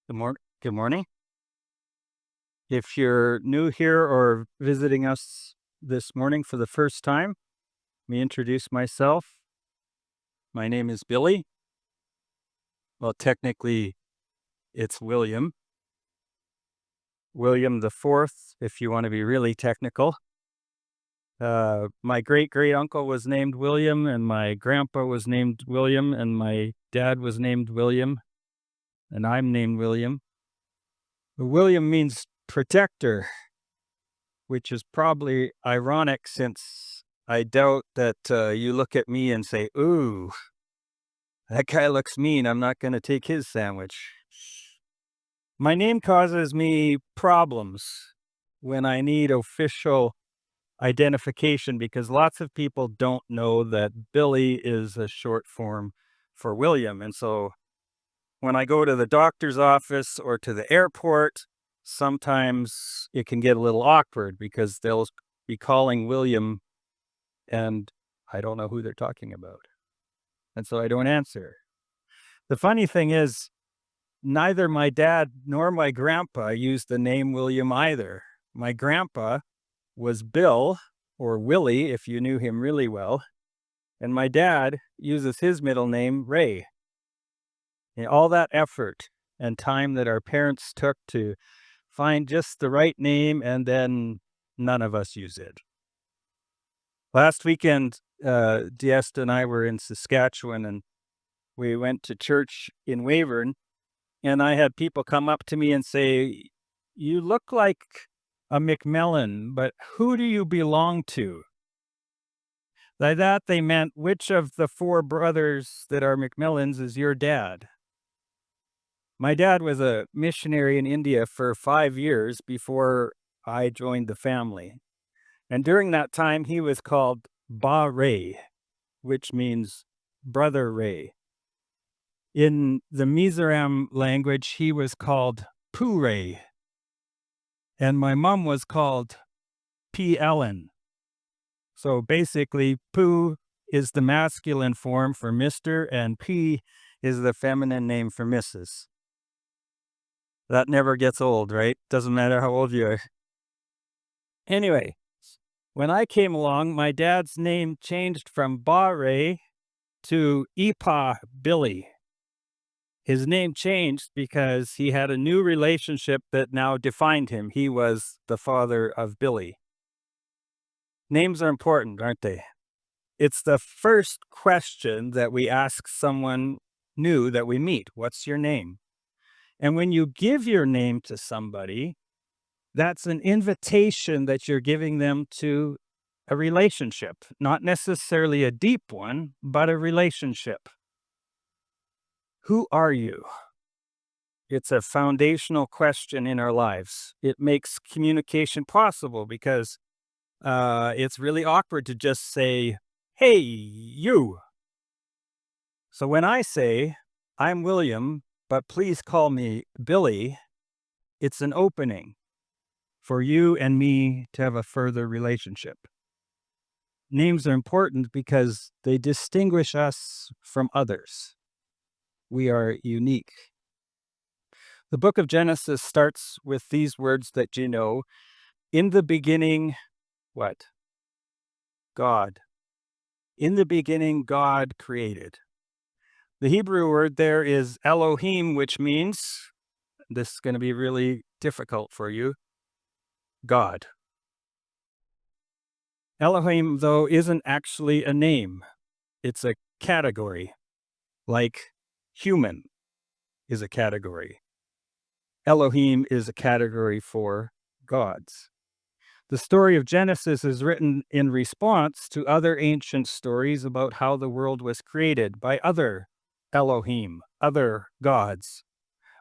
Good morning. If you're new here or visiting us this morning for the first time, let me introduce myself. My name is Billy. Well, technically, it's William the Fourth, if you want to be really technical. My great great uncle was named William, and my grandpa was named William, and my dad was named William, and I'm named William. William means protector, which is probably ironic since I doubt that you look at me and say, "Ooh, that guy looks mean. I'm not going to take his sandwich." My name causes me problems when I need official identification because lots of people don't know that Billy is a short form for William. And so when I go to the doctor's office or to the airport, sometimes it can get a little awkward because they'll be calling William and I don't know who they're talking about. And so I don't answer. The funny thing is, neither my dad nor my grandpa used the name William either. My grandpa was Bill, or Willie, if you knew him really well, and my dad uses his middle name, Ray. And all that effort and time that our parents took to find just the right name, and then none of us use it. Last weekend, Diesta and I were in Saskatchewan, and we went to church in Weyburn, and I had people come up to me and say, "You look like a McMillan, but who do you belong to?" By that, they meant, which of the four brothers that are McMillans is your dad? My dad was a missionary in India for 5 years before I joined the family. And during that time, he was called Ba Ray, which means brother Ray. In the Mizoram language, he was called Poo Ray. And my mom was called P. Ellen. So basically, Poo is the masculine form for Mr., and P is the feminine name for Mrs. That never gets old, right? Doesn't matter how old you are. Anyway, when I came along, my dad's name changed from Ba Ray to Ipa Billy. His name changed because he had a new relationship that now defined him. He was the father of Billy. Names are important, aren't they? It's the first question that we ask someone new that we meet. What's your name? And when you give your name to somebody, that's an invitation that you're giving them to a relationship, not necessarily a deep one, but a relationship. Who are you? It's a foundational question in our lives. It makes communication possible because it's really awkward to just say, "Hey, you." So when I say, "I'm William, but please call me Billy," it's an opening for you and me to have a further relationship. Names are important because they distinguish us from others. We are unique. The book of Genesis starts with these words that you know. In the beginning, what? God. In the beginning, God created. The Hebrew word there is Elohim, which means, this is going to be really difficult for you, God. Elohim, though, isn't actually a name. It's a category, like human is a category. Elohim is a category for gods. The story of Genesis is written in response to other ancient stories about how the world was created by other Elohim, other gods.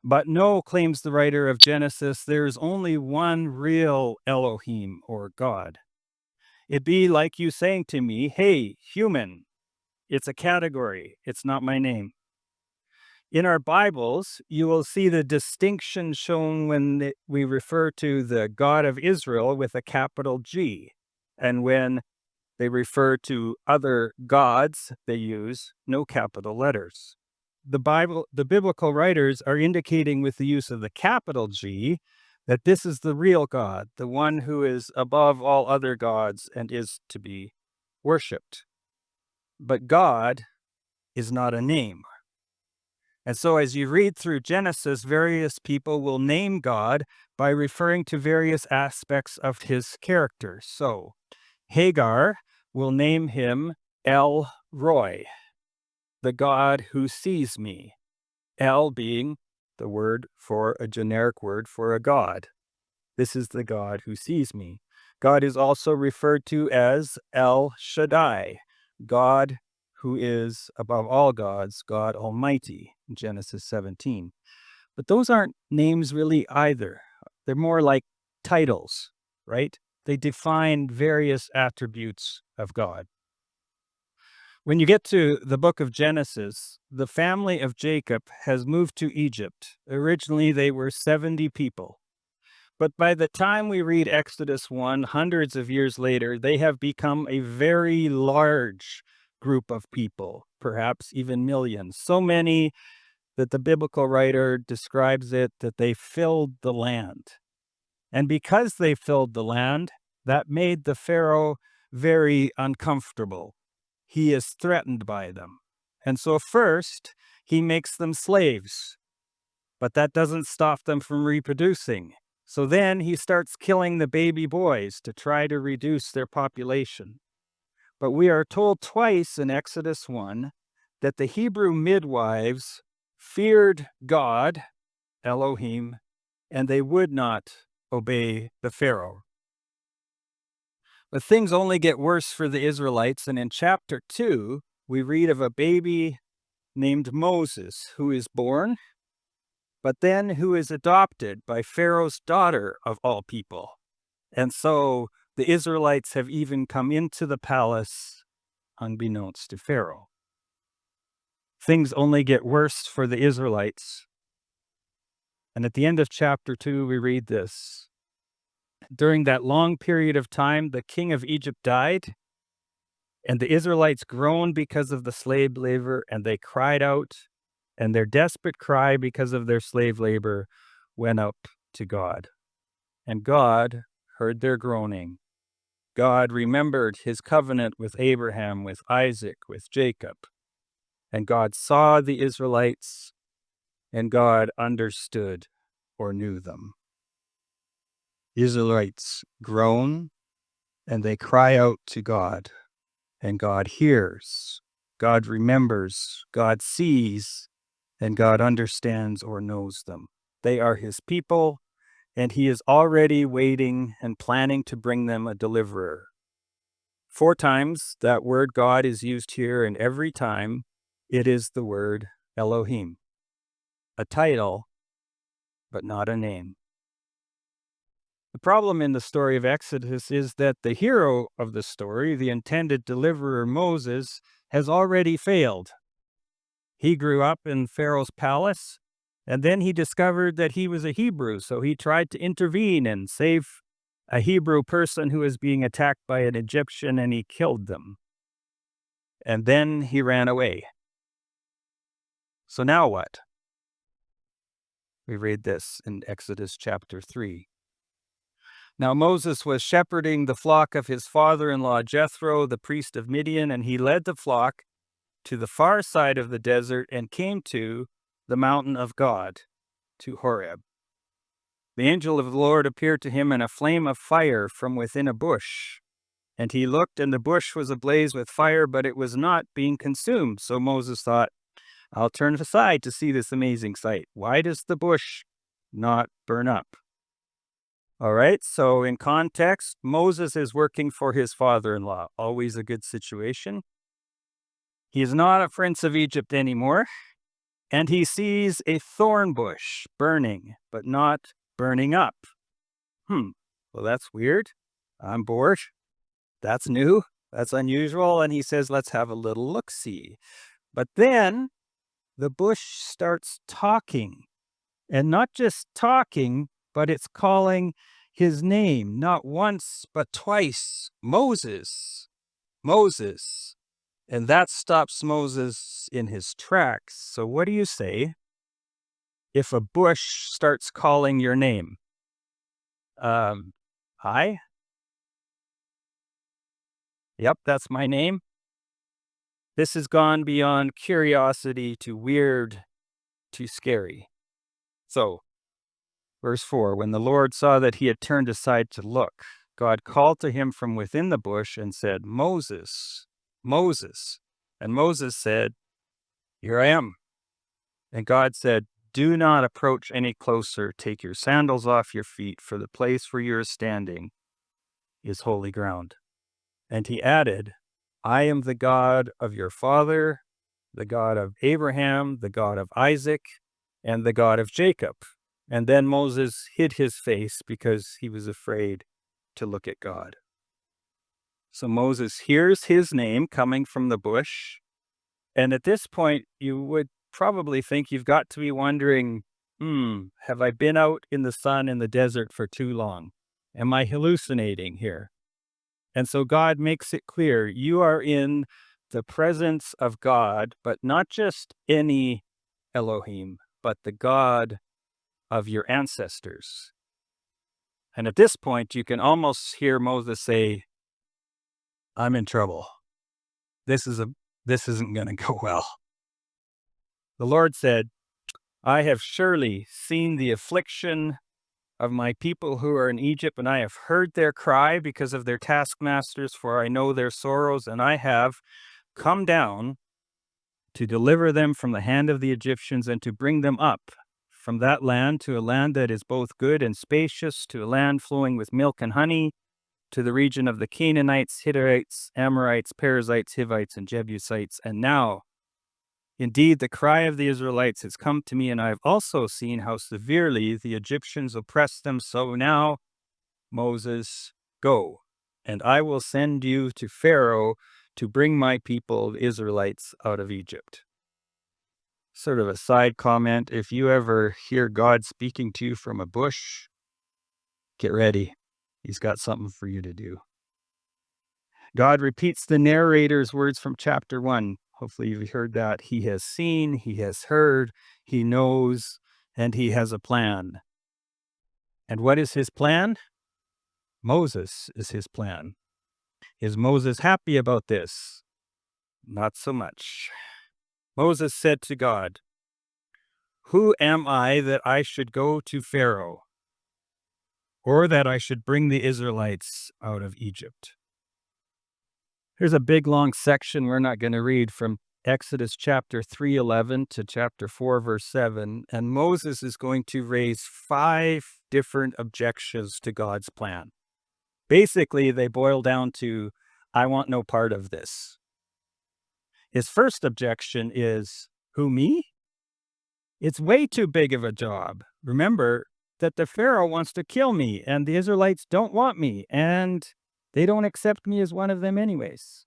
But no, claims the writer of Genesis, there's only one real Elohim or God. It'd be like you saying to me, "Hey, human, it's a category, it's not my name." In our Bibles, you will see the distinction shown when we refer to the God of Israel with a capital G. And when they refer to other gods, they use no capital letters. the biblical writers are indicating with the use of the capital G that this is the real God, the one who is above all other gods and is to be worshipped. But God is not a name. And so as you read through Genesis, various people will name God by referring to various aspects of his character. So Hagar will name him El Roy, the God who sees me. El being the word for a generic word for a God. This is the God who sees me. God is also referred to as El Shaddai, God who is above all gods, God Almighty, in Genesis 17. But those aren't names really either. They're more like titles, right? They define various attributes of God. When you get to the book of Genesis, the family of Jacob has moved to Egypt. Originally, they were 70 people. But by the time we read Exodus 1, hundreds of years later, they have become a very large group of people, perhaps even millions. So many that the biblical writer describes it that they filled the land. And because they filled the land, that made the Pharaoh very uncomfortable. He is threatened by them. And so first, he makes them slaves. But that doesn't stop them from reproducing. So then he starts killing the baby boys to try to reduce their population. But we are told twice in Exodus 1 that the Hebrew midwives feared God, Elohim, and they would not obey the Pharaoh. But things only get worse for the Israelites, and in chapter 2, we read of a baby named Moses who is born, but then who is adopted by Pharaoh's daughter of all people. And so the Israelites have even come into the palace unbeknownst to Pharaoh. Things only get worse for the Israelites. And at the end of chapter 2, we read this. During that long period of time, the king of Egypt died, and the Israelites groaned because of the slave labor, and they cried out, and their desperate cry because of their slave labor went up to God. And God heard their groaning. God remembered his covenant with Abraham, with Isaac, with Jacob. And God saw the Israelites, and God understood or knew them. The Israelites groan, and they cry out to God, and God hears, God remembers, God sees, and God understands or knows them. They are his people, and he is already waiting and planning to bring them a deliverer. 4 times that word God is used here, and every time it is the word Elohim, a title, but not a name. The problem in the story of Exodus is that the hero of the story, the intended deliverer Moses, has already failed. He grew up in Pharaoh's palace, and then he discovered that he was a Hebrew, so he tried to intervene and save a Hebrew person who was being attacked by an Egyptian, and he killed them. And then he ran away. So now what? We read this in Exodus chapter 3. Now Moses was shepherding the flock of his father-in-law Jethro, the priest of Midian, and he led the flock to the far side of the desert and came to the mountain of God, to Horeb. The angel of the Lord appeared to him in a flame of fire from within a bush. And he looked, and the bush was ablaze with fire, but it was not being consumed. So Moses thought, I'll turn aside to see this amazing sight. Why does the bush not burn up? All right, so in context, Moses is working for his father-in-law. Always a good situation. He is not a prince of Egypt anymore, and he sees a thorn bush burning, but not burning up. Well, that's weird. I'm bored. That's new. That's unusual. And he says, let's have a little look-see. But then the bush starts talking, and not just talking, but it's calling his name, not once, but twice. Moses, Moses. And that stops Moses in his tracks. So what do you say if a bush starts calling your name? Um, Hi? Yep, that's my name. This has gone beyond curiosity to weird to scary. So, verse 4, when the Lord saw that he had turned aside to look, God called to him from within the bush and said, Moses, Moses. And Moses said, Here I am. And God said, Do not approach any closer. Take your sandals off your feet, for the place where you are standing is holy ground. And he added, I am the God of your father, the God of Abraham, the God of Isaac, and the God of Jacob. And then Moses hid his face because he was afraid to look at God. So Moses hears his name coming from the bush. And at this point, you would probably think you've got to be wondering, have I been out in the sun in the desert for too long? Am I hallucinating here? And so God makes it clear you are in the presence of God, but not just any Elohim, but the God of your ancestors. And at this point, you can almost hear Moses say, I'm in trouble. This isn't going to go well. The Lord said, I have surely seen the affliction of my people who are in Egypt, and I have heard their cry because of their taskmasters, for I know their sorrows, and I have come down to deliver them from the hand of the Egyptians and to bring them up from that land to a land that is both good and spacious, to a land flowing with milk and honey, to the region of the Canaanites, Hittites, Amorites, Perizzites, Hivites, and Jebusites. And now, indeed, the cry of the Israelites has come to me, and I have also seen how severely the Egyptians oppress them. So now, Moses, go, and I will send you to Pharaoh to bring my people, the Israelites, out of Egypt. Sort of a side comment, if you ever hear God speaking to you from a bush, get ready. He's got something for you to do. God repeats the narrator's words from chapter 1. Hopefully you've heard that. He has seen, he has heard, he knows, and he has a plan. And what is his plan? Moses is his plan. Is Moses happy about this? Not so much. Moses said to God, Who am I that I should go to Pharaoh, or that I should bring the Israelites out of Egypt? Here's a big long section we're not going to read from Exodus chapter 3:11 to chapter 4 verse 7, and Moses is going to raise 5 different objections to God's plan. Basically, they boil down to, I want no part of this. His first objection is, who, me? It's way too big of a job. Remember that the Pharaoh wants to kill me, and the Israelites don't want me, and they don't accept me as one of them anyways.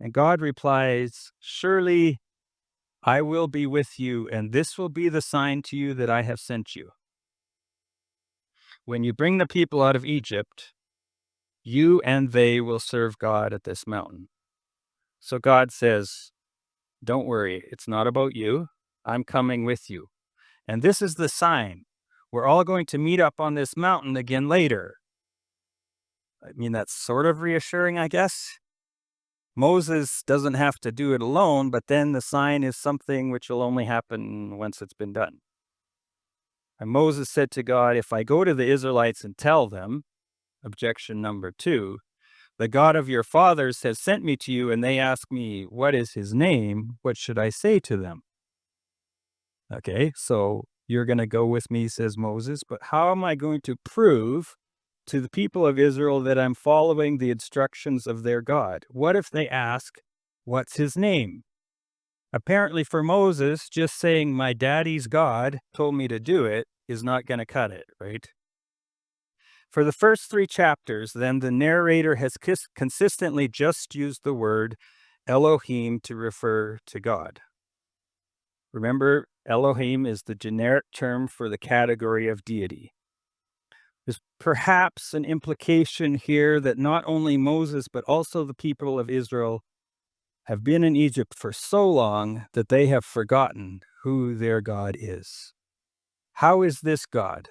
And God replies, Surely I will be with you, and this will be the sign to you that I have sent you. When you bring the people out of Egypt, you and they will serve God at this mountain. So God says, Don't worry, it's not about you. I'm coming with you. And this is the sign. We're all going to meet up on this mountain again later. I mean, that's sort of reassuring, I guess. Moses doesn't have to do it alone, but then the sign is something which will only happen once it's been done. And Moses said to God, if I go to the Israelites and tell them, objection number 2, the God of your fathers has sent me to you, and they ask me, what is his name? What should I say to them? Okay, so you're going to go with me, says Moses, but how am I going to prove to the people of Israel that I'm following the instructions of their God? What if they ask, what's his name? Apparently for Moses, just saying my daddy's God told me to do it is not going to cut it, right? For the first 3 chapters, then, the narrator has consistently just used the word Elohim to refer to God. Remember, Elohim is the generic term for the category of deity. There's perhaps an implication here that not only Moses, but also the people of Israel have been in Egypt for so long that they have forgotten who their God is. How is this God,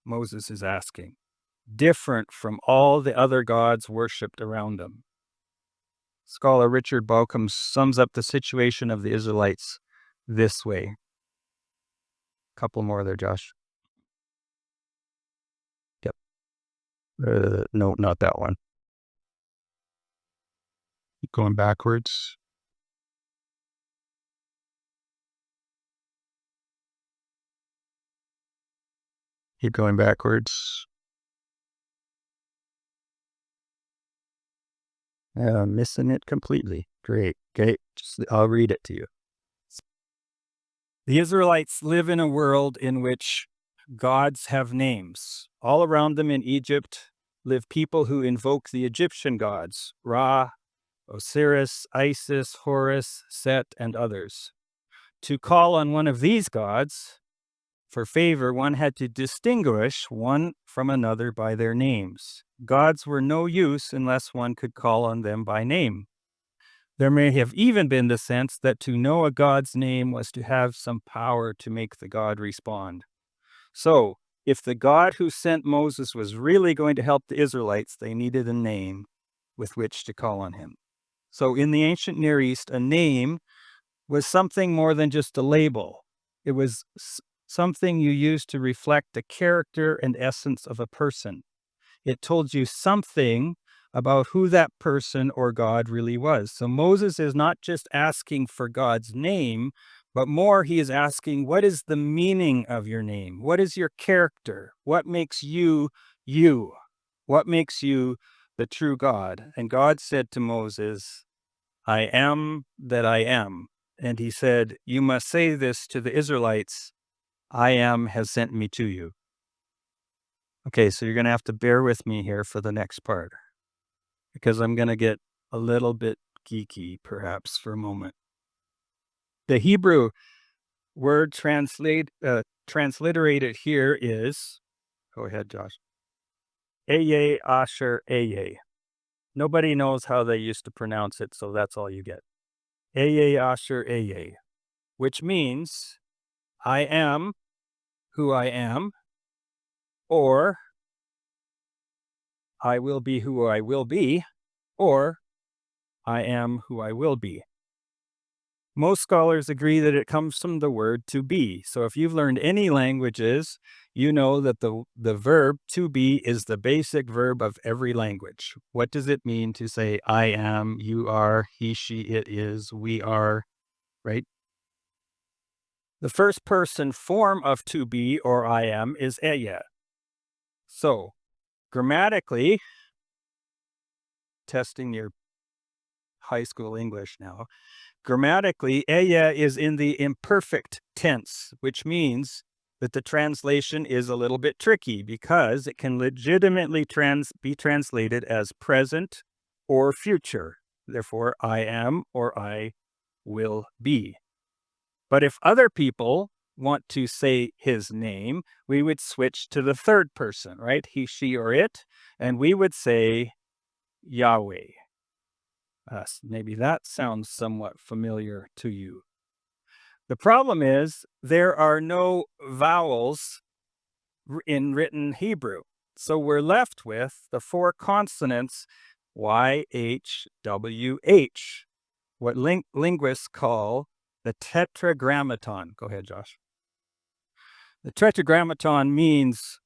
Moses is asking, different from all the other gods worshipped around them? Scholar Richard Bauckham sums up the situation of the Israelites this way. Couple more there, Josh. Yep. No, not that one. Keep going backwards. Keep going backwards. Missing it completely. Great. Okay, I'll read it to you. The Israelites live in a world in which gods have names. All around them in Egypt live people who invoke the Egyptian gods, Ra, Osiris, Isis, Horus, Set, and others. To call on one of these gods for favor, one had to distinguish one from another by their names. Gods were no use unless one could call on them by name. There may have even been the sense that to know a god's name was to have some power to make the god respond. So, if the God who sent Moses was really going to help the Israelites, they needed a name with which to call on him. So, in the ancient Near East, a name was something more than just a label. It was something you used to reflect the character and essence of a person. It told you something about who that person or God really was. So Moses is not just asking for God's name, but more he is asking, what is the meaning of your name? What is your character? What makes you you? What makes you the true God? And God said to Moses, I am that I am. And he said, you must say this to the Israelites, I am has sent me to you. Okay, so you're going to have to bear with me here for the next part, because I'm going to get a little bit geeky, perhaps, for a moment. The Hebrew word transliterated here is, go ahead, Josh, Eye Asher Eye. Nobody knows how they used to pronounce it, so that's all you get. Eye Asher Eye, which means I am who I am, or I will be who I will be, or I am who I will be. Most scholars agree that it comes from the word to be. So if you've learned any languages, you know that the verb to be is the basic verb of every language. What does it mean to say I am, you are, he, she, it is, we are, right? The first person form of to be or I am is eye. So grammatically, testing your high school English now, grammatically, ella is in the imperfect tense, which means that the translation is a little bit tricky because it can legitimately be translated as present or future. Therefore, I am or I will be. But if other people want to say his name, we would switch to the third person, right? He, she, or it, and we would say Yahweh. Maybe that sounds somewhat familiar to you. The problem is there are no vowels in written Hebrew. So we're left with the four consonants Y, H, W, H, what linguists call the tetragrammaton. Go ahead, Josh. The tetragrammaton means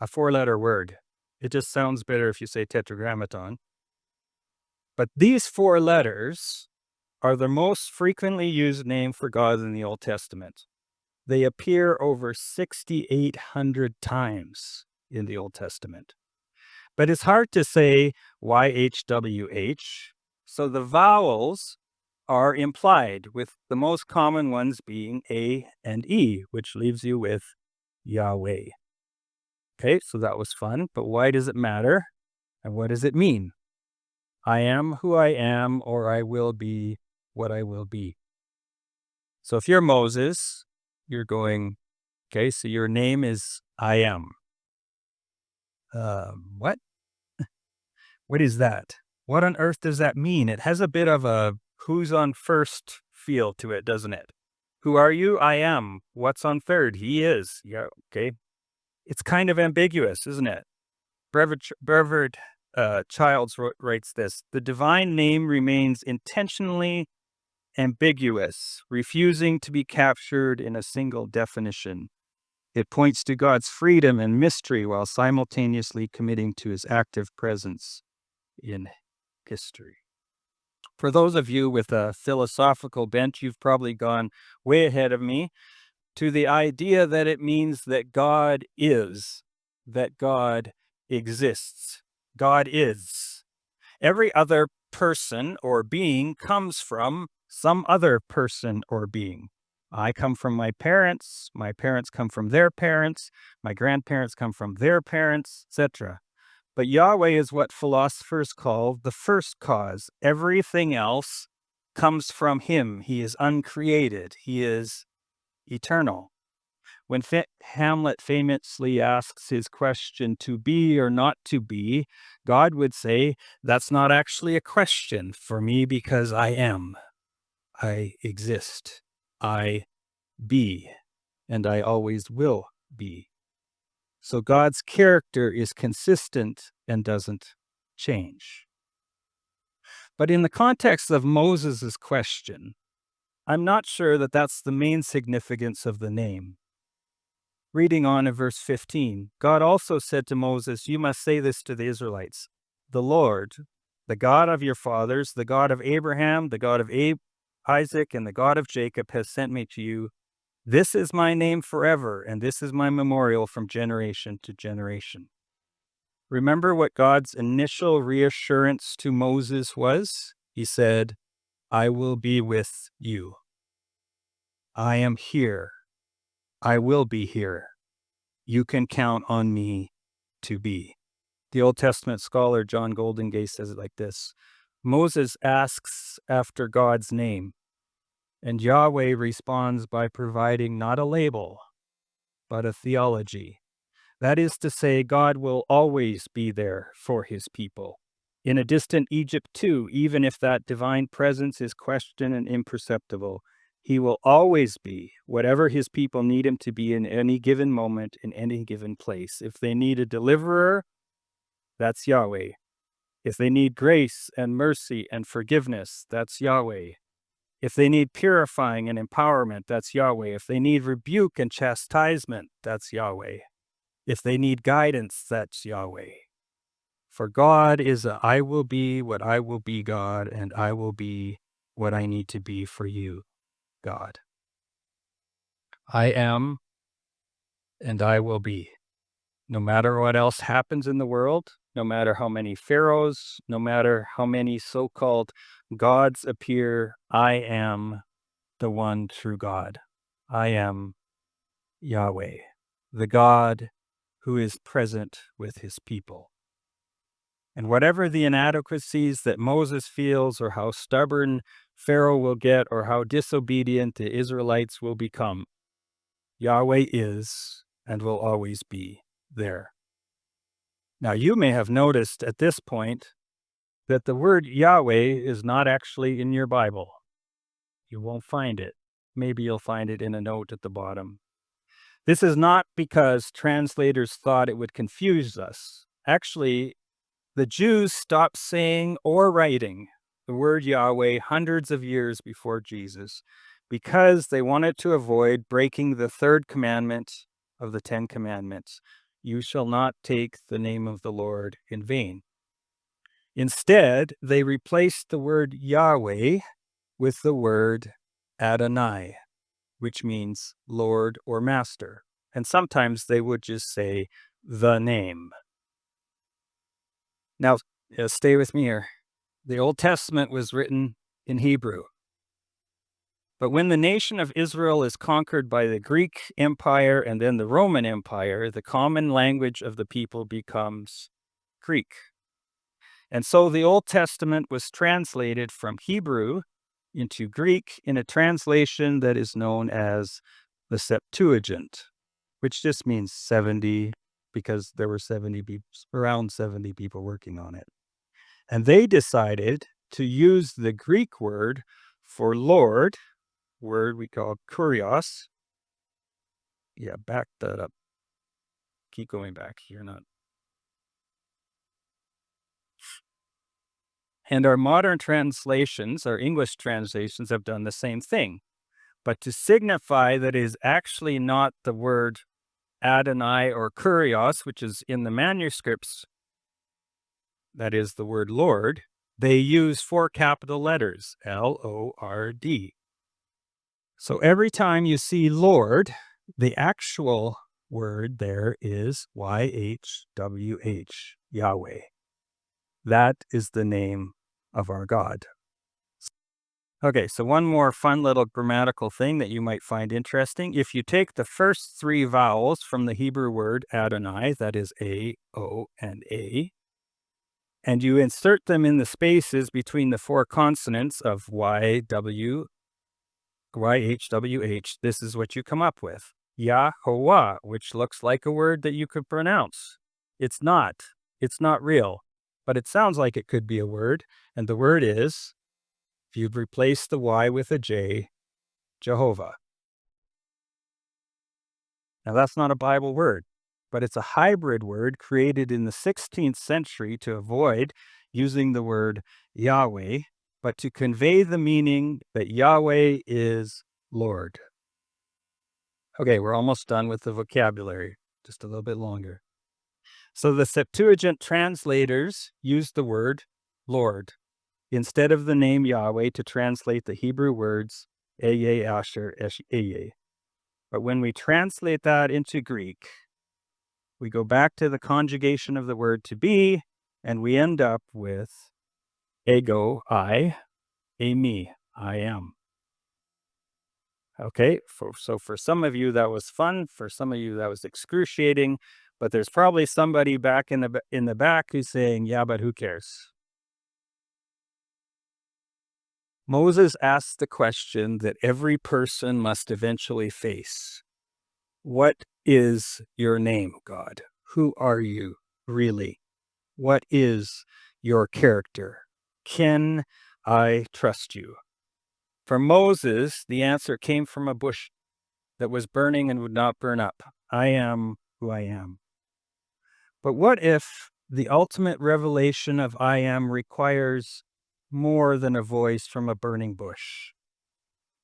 a four-letter word. It just sounds better if you say tetragrammaton. But these four letters are the most frequently used name for God in the Old Testament. They appear over 6,800 times in the Old Testament. But it's hard to say YHWH, so the vowels are implied, with the most common ones being A and E, which leaves you with Yahweh. Okay, so that was fun, but why does it matter? And what does it mean? I am who I am, or I will be what I will be. So if you're Moses, you're going, okay, so your name is I am. What? What is that? What on earth does that mean? It has a bit of a Who's on first feel to it, doesn't it? Who are you? I am. What's on third? He is. Yeah, okay. It's kind of ambiguous, isn't it? Brevard Childs writes this: the divine name remains intentionally ambiguous, refusing to be captured in a single definition. It points to God's freedom and mystery while simultaneously committing to his active presence in history. For those of you with a philosophical bent, you've probably gone way ahead of me to the idea that it means that God is, that God exists. God is. Every other person or being comes from some other person or being. I come from my parents come from their parents, my grandparents come from their parents, etc. But Yahweh is what philosophers call the first cause. Everything else comes from him. He is uncreated. He is eternal. When Hamlet famously asks his question, to be or not to be, God would say, that's not actually a question for me because I am. I exist. I be. And I always will be. So God's character is consistent and doesn't change. But in the context of Moses' question, I'm not sure that that's the main significance of the name. Reading on in verse 15, God also said to Moses, you must say this to the Israelites: the Lord, the God of your fathers, the God of Abraham, the God of Isaac, and the God of Jacob has sent me to you. This is my name forever, and this is my memorial from generation to generation. Remember what God's initial reassurance to Moses was? He said, I will be with you. I am here. I will be here. You can count on me to be. The Old Testament scholar John Goldingay says it like this: Moses asks after God's name, and Yahweh responds by providing not a label, but a theology. That is to say, God will always be there for his people. In a distant Egypt too, even if that divine presence is questioned and imperceptible, he will always be whatever his people need him to be in any given moment, in any given place. If they need a deliverer, that's Yahweh. If they need grace and mercy and forgiveness, that's Yahweh. If they need purifying and empowerment, that's Yahweh. If they need rebuke and chastisement, that's Yahweh. If they need guidance, that's Yahweh. For God is a I will be what I will be God, and I will be what I need to be for you, God. I am, and I will be. No matter what else happens in the world, no matter how many pharaohs, no matter how many so-called gods appear, I am the one true God. I am Yahweh, the God who is present with his people. And whatever the inadequacies that Moses feels, or how stubborn Pharaoh will get, or how disobedient the Israelites will become, Yahweh is and will always be there. Now, you may have noticed at this point that the word Yahweh is not actually in your Bible. You won't find it. Maybe you'll find it in a note at the bottom. This is not because translators thought it would confuse us. Actually, the Jews stopped saying or writing the word Yahweh hundreds of years before Jesus because they wanted to avoid breaking the third commandment of the 10 Commandments. You shall not take the name of the Lord in vain. Instead, they replaced the word Yahweh with the word Adonai, which means Lord or Master. And sometimes they would just say the name. Now, stay with me here. The Old Testament was written in Hebrew. But when the nation of Israel is conquered by the Greek Empire and then the Roman Empire, the common language of the people becomes Greek. And so the Old Testament was translated from Hebrew into Greek in a translation that is known as the Septuagint, which just means 70, because there were around 70 people working on it. And they decided to use the Greek word for Lord, word we call kurios. Yeah, back that up. Keep going back. You're not. And our modern translations, our English translations, have done the same thing. But to signify that it is actually not the word Adonai or kurios, which is in the manuscripts, that is the word Lord, they use 4 capital letters, Lord. So every time you see Lord, the actual word there is YHWH, Yahweh. That is the name of our God. Okay, so one more fun little grammatical thing that you might find interesting. If you take the first 3 vowels from the Hebrew word Adonai, that is A, O, and A, and you insert them in the spaces between the 4 consonants of YHWH, this is what you come up with. Yahovah, which looks like a word that you could pronounce. It's not. It's not real, but it sounds like it could be a word, and the word is, if you'd replace the Y with a J, Jehovah. Now that's not a Bible word, but it's a hybrid word created in the 16th century to avoid using the word Yahweh, but to convey the meaning that Yahweh is Lord. Okay, we're almost done with the vocabulary, just a little bit longer. So the Septuagint translators used the word Lord instead of the name Yahweh to translate the Hebrew words Eye, Asher, Esh, Eye. But when we translate that into Greek, we go back to the conjugation of the word to be, and we end up with ego, I, eimi, I am. Okay, so for some of you that was fun, for some of you that was excruciating, but there's probably somebody back in the back who's saying, yeah, but who cares? Moses asked the question that every person must eventually face. What is your name, God? Who are you, really? What is your character? Can I trust you? For Moses, the answer came from a bush that was burning and would not burn up. I am who I am. But what if the ultimate revelation of I am requires more than a voice from a burning bush?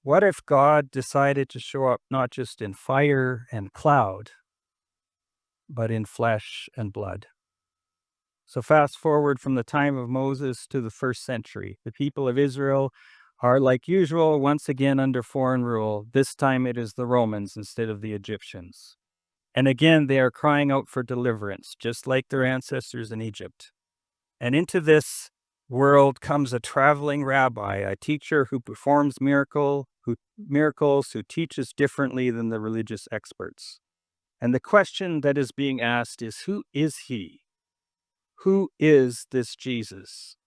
What if God decided to show up not just in fire and cloud, but in flesh and blood? So fast forward from the time of Moses to the 1st century. The people of Israel are, like usual, once again under foreign rule. This time it is the Romans instead of the Egyptians. And again, they are crying out for deliverance, just like their ancestors in Egypt. And into this world comes a traveling rabbi, a teacher who performs miracles, who teaches differently than the religious experts. And the question that is being asked is, who is he? Who is this Jesus?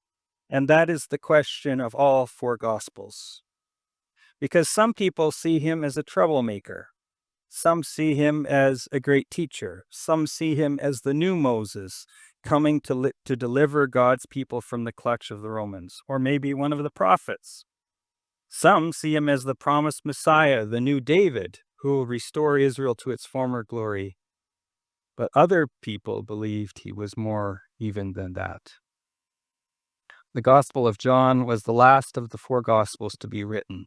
And that is the question of all 4 Gospels. Because some people see him as a troublemaker. Some see him as a great teacher. Some see him as the new Moses coming to deliver God's people from the clutch of the Romans, or maybe one of the prophets. Some see him as the promised Messiah, the new David, who will restore Israel to its former glory. But other people believed he was more even than that. The Gospel of John was the last of the 4 Gospels to be written.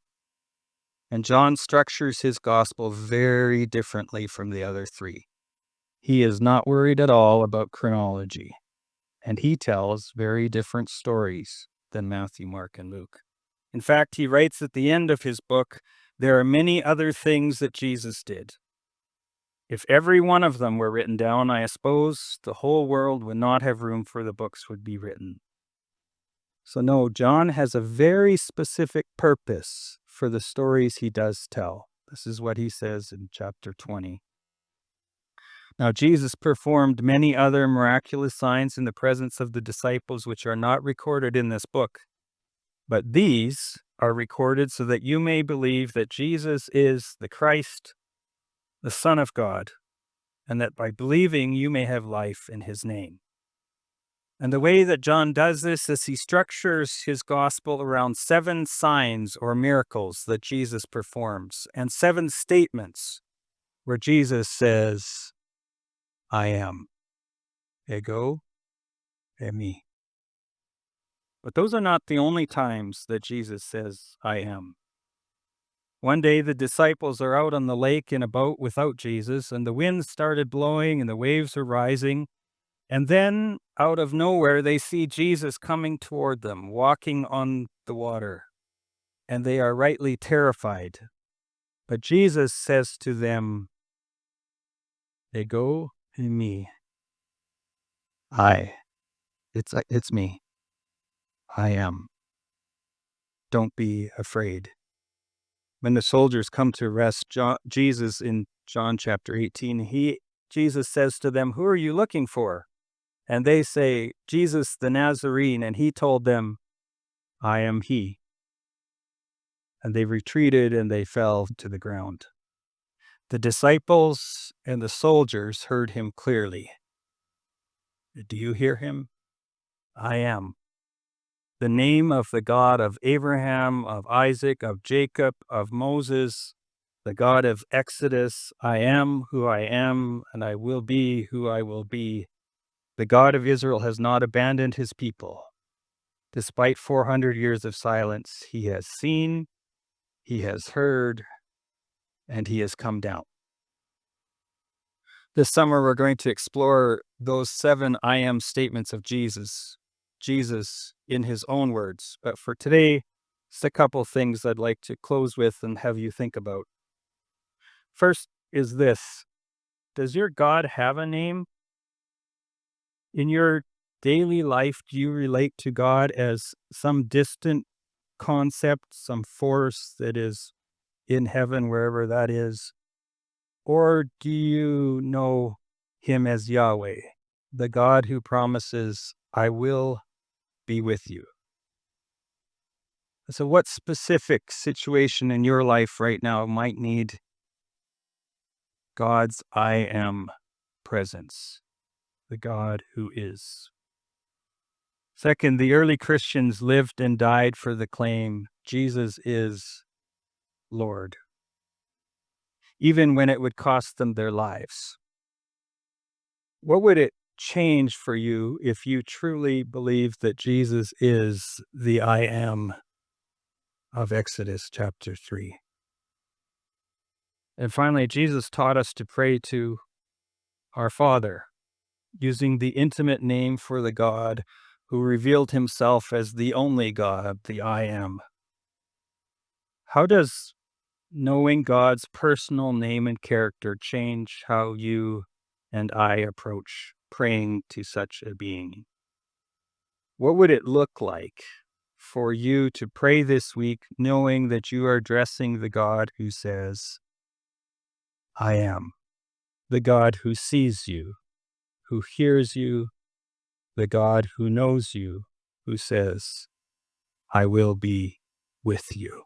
And John structures his Gospel very differently from the other 3. He is not worried at all about chronology, and he tells very different stories than Matthew, Mark, and Luke. In fact, he writes at the end of his book, there are many other things that Jesus did. If every one of them were written down, I suppose the whole world would not have room for the books would be written. So no, John has a very specific purpose for the stories he does tell. This is what he says in chapter 20. Now Jesus performed many other miraculous signs in the presence of the disciples which are not recorded in this book. But these are recorded so that you may believe that Jesus is the Christ, the Son of God, and that by believing you may have life in his name. And the way that John does this is he structures his gospel around 7 signs or miracles that Jesus performs and 7 statements where Jesus says, I am. Ego, eimi. But those are not the only times that Jesus says, I am. One day the disciples are out on the lake in a boat without Jesus, and the wind started blowing and the waves are rising. And then, out of nowhere, they see Jesus coming toward them, walking on the water, and they are rightly terrified. But Jesus says to them, Ego eimi. It's me. I am. Don't be afraid. When the soldiers come to arrest Jesus in John chapter 18, Jesus says to them, who are you looking for? And they say, Jesus the Nazarene, and he told them, I am he. And they retreated and they fell to the ground. The disciples and the soldiers heard him clearly. Do you hear him? I am. The name of the God of Abraham, of Isaac, of Jacob, of Moses, the God of Exodus, I am who I am, and I will be who I will be. The God of Israel has not abandoned his people. Despite 400 years of silence, he has seen, he has heard, and he has come down. This summer, we're going to explore those 7 I am statements of Jesus in his own words. But for today, just a couple things I'd like to close with and have you think about. First is this: does your God have a name? In your daily life, do you relate to God as some distant concept, some force that is in heaven, wherever that is? Or do you know him as Yahweh, the God who promises, I will be with you? So what specific situation in your life right now might need God's I am presence, the God who is? Second, the early Christians lived and died for the claim, Jesus is Lord, even when it would cost them their lives. What would it change for you if you truly believed that Jesus is the I am of Exodus chapter 3? And finally, Jesus taught us to pray to our Father, using the intimate name for the God who revealed himself as the only God, the I am. How does knowing God's personal name and character change how you and I approach praying to such a being? What would it look like for you to pray this week knowing that you are addressing the God who says, I am, the God who sees you, who hears you, the God who knows you, who says, I will be with you?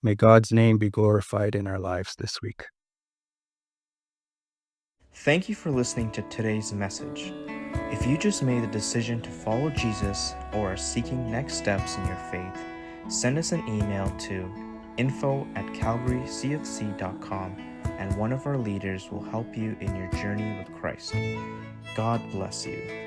May God's name be glorified in our lives this week. Thank you for listening to today's message. If you just made the decision to follow Jesus or are seeking next steps in your faith, send us an email to info@calgarycfc.com and one of our leaders will help you in your journey with Christ. God bless you.